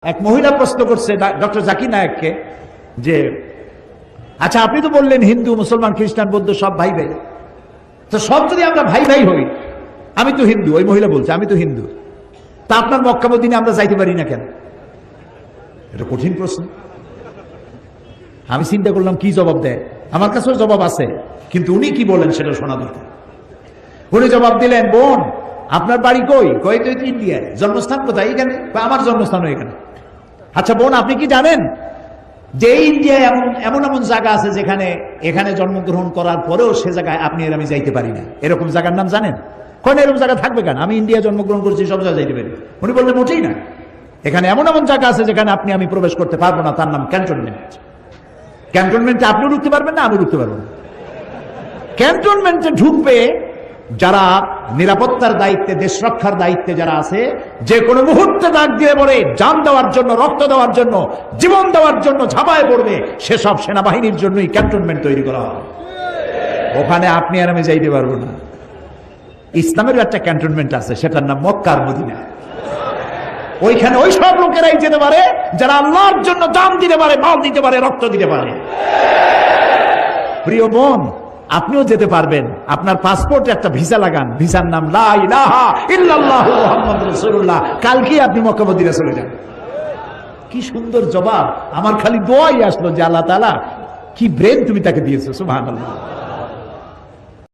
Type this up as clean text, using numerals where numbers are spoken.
এক মহিলা প্রশ্ন করছে ডক্টর জাকির নায়েককে যে আচ্ছা আপনি তো বললেন হিন্দু মুসলমান খ্রিস্টান বৌদ্ধ সব ভাই ভাই, তো সব যদি আমরা ভাই ভাই হই, আমি তো হিন্দু, ওই মহিলা বলছে আমি তো হিন্দু, তা আপনার মক্কা মদিনে আমরা যাইতে পারি না কেন? এটা কঠিন প্রশ্ন। আমি চিন্তা করলাম কি জবাব দেয়, আমার কাছেও জবাব আছে, কিন্তু উনি কি বলেন সেটা শোনা দরকার। উনি জবাব দিলেন, বোন আপনার বাড়ি কই? কই তো ইন্ডিয়ায়। জন্মস্থান কোথায়? এখানে। আমার জন্মস্থান এখানে। আচ্ছা বোন আপনি কি জানেন যে ইন্ডিয়ায় এমন এমন জায়গা আছে যেখানে এখানে জন্মগ্রহণ করার পরেও সে জায়গায় আপনি আর আমি যাইতে পারি না, এরকম জায়গার নাম জানেন? কোন এরকম জায়গা থাকবে কেন? আমি ইন্ডিয়া জন্মগ্রহণ করেছি, সব জায়গায় যাইতে পারি। উনি বললেন মোটেই না, এখানে এমন এমন জায়গা আছে যেখানে আপনি আমি প্রবেশ করতে পারবো না, তার নাম ক্যান্টনমেন্ট। ক্যান্টনমেন্টে আপনিও ঢুকতে পারবেন না, আমি ঢুকতে পারবো না। ক্যান্টনমেন্টে ঢুকবে যারা নিরাপত্তার দায়িত্বে, দেশ রক্ষার দায়িত্বে যারা আছে, যে কোনো মুহূর্তে ডাক দিয়ে বলে জান দেওয়ার জন্য, রক্ত দেওয়ার জন্য, জীবন দেওয়ার জন্য ঝাঁপায় পড়বে, সেসব সেনাবাহিনীর জন্যই ক্যান্টনমেন্ট তৈরি করা হয়। ওখানে আপনি আর আমি যাইতে পারবো না। ইসলামের একটা ক্যান্টনমেন্ট আছে, সেটার নাম মক্কা আর মদিনা। ওইখানে ওই সব লোকেরাই যেতে পারে যারা আল্লাহর জন্য জান দিতে পারে, মাল দিতে পারে, রক্ত দিতে পারে। প্রিয় বোন আপনিও যেতে পারবেন, আপনার পাসপোর্টে একটা ভিসা লাগান, ভিসার নাম লা ইলাহা ইল্লাল্লাহু মুহাম্মাদুর রাসূলুল্লাহ। কালকে আপনি মক্কা মদিনা চলে যান। কি সুন্দর জবাব! আমার খালি দোয়াই আসলো যে আল্লাহ তাআলা কি ব্রেন তুমি তাকে দিয়েছো, সুবহানাল্লাহ।